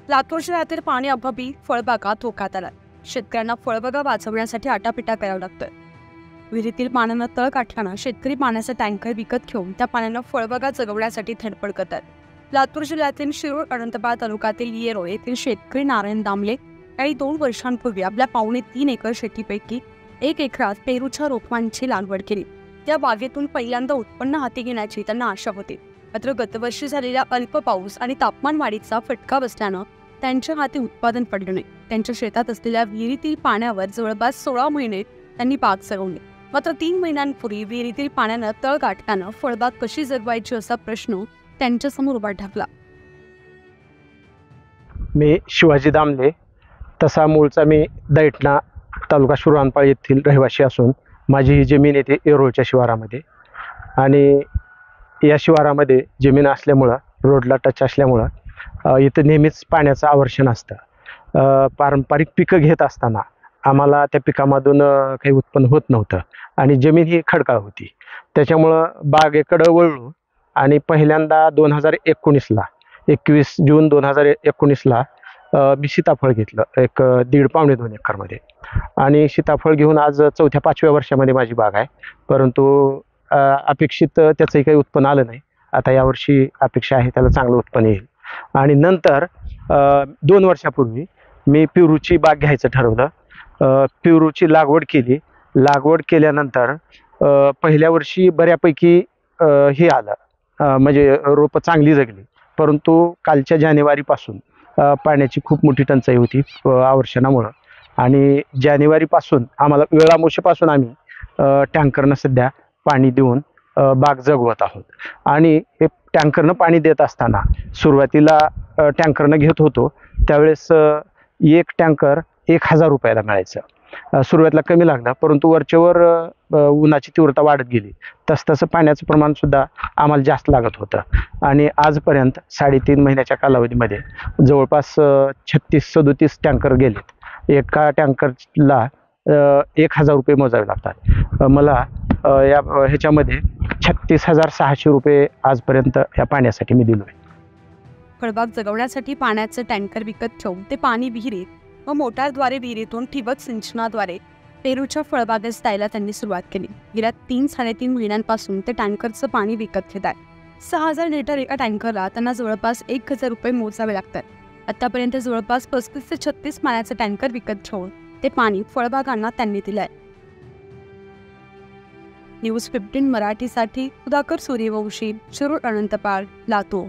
लातूर शहरातील पाणी अभावी फळबागा धोक्यात आला। शेतकऱ्यांना फळबागा वाचवण्यासाठी आटापिटा करावा लागतोय। विहिरीतील पाण्यानं तळ गाठल्यानं शेतकरी पाण्याचा टँकर विकत घेऊन त्या पाण्यानं फळबागा जगवण्यासाठी धडपड करतात। लातूर जिल्ह्यातील शिरूर अनंतपाळ तालुक्यातील येरोळ येथील शेतकरी नारायण दामले यांनी 2 वर्षांपूर्वी आपल्या 3.25 एकर शेतीपैकी 1 एकरात पेरूच्या रोपांची लागवड केली। त्या बागेतून पहिल्यांदा उत्पन्न हाती घेण्याची त्यांना आशा होती। मात्र गतवर्षी झालेल्या अल्प पाऊस आणि तापमान वाढीचा फटका बसल्यानं त्यांच्या हाती उत्पादन पडलं नाही। त्यांच्या शेतात असलेल्या विहिरीतील पाण्यावर जवळपास 16 महिने त्यांनी बाग जगवली। मात्र 3 महिन्यांपूर्वी विहिरीतील पाण्यानं तळ गाठल्यानं फळबाग कशी जगवायची असा प्रश्न त्यांच्यासमोर उभा ठाकला। मी शिवाजी दामले, तसा मूळचा मी दैठणा तालुका शिरूर अनंतपाळ येथील रहिवासी असून माझी ही जमीन येते येरोळच्या शिवारामध्ये आणि या शिवारामध्ये जमीन असल्यामुळं रोडला टच असल्यामुळं इथं नेहमीच पाण्याचं आवर्षण असतं। पारंपरिक पिकं घेत असताना आम्हाला त्या पिकामधून काही उत्पन्न होत नव्हतं आणि जमीन ही खडकाळ होती। त्याच्यामुळं बागेकडं वळलो आणि पहिल्यांदा 2019ला 21 जून 2019ला मी सीताफळ घेतलं, एक 1.5-2 एकरमध्ये, आणि सीताफळ घेऊन आज 4-5व्या वर्षामध्ये माझी बाग आहे। परंतु अपेक्षित त्याचंही काही उत्पन्न आलं नाही। आता यावर्षी अपेक्षा आहे त्याला चांगलं उत्पन्न येईल। आणि नंतर 2 वर्षापूर्वी मी पेरूची बाग घ्यायचं ठरवलं। पेरूची लागवड केली। लागवड केल्यानंतर पहिल्या वर्षी बऱ्यापैकी हे आलं, म्हणजे रोपं चांगली जगली। परंतु कालच्या जानेवारीपासून पाण्याची खूप मोठी टंचाई होती आवर्षणामुळं, आणि जानेवारीपासून आम्हाला वेळामुळेपासून आम्ही टँकरनं सध्या पाणी देऊन बाग जगवत आहोत। आणि हे टँकरनं पाणी देत असताना सुरुवातीला टँकरनं घेत होतो त्यावेळेस एक टँकर 1000 रुपयाला मिळायचं। सुरुवातीला कमी लागला, परंतु वरचेवर उन्हाची तीव्रता वाढत गेली तसं पाण्याचं प्रमाणसुद्धा आम्हाला जास्त लागत होतं। आणि आजपर्यंत 3.5 महिन्याच्या कालावधीमध्ये जवळपास 36-37 टँकर गेलेत। एका टँकरला 1000 रुपये मोजावे लागतात। मला ह्याच्यामध्ये 36,600 रुपये आजपर्यंत या पाण्यासाठी मी दिलोय। फळबाग जगवण्यासाठी पाण्याचं टँकर विकत घेऊन ते पाणी विहिरीत व मोटारद्वारे विहिरीतून ठिबक सिंचनाद्वारे पेरूच्या फळबागेस द्यायला त्यांनी सुरुवात केली। गेल्या 3-3.5 महिन्यांपासून ते टँकरचं पाणी विकत घेत आहे। 6000 लिटर एका टँकरला त्यांना जवळपास 1000 रुपये मोजावे लागतात। आतापर्यंत जवळपास 35 ते 36 पाण्याचं टँकर विकत घेऊन ते पाणी फळबागांना त्यांनी दिलंय। न्यूज 15 मराठीसाठी सुधाकर सूर्यवंशी, शिरूर अनंतपाळ, लातूर।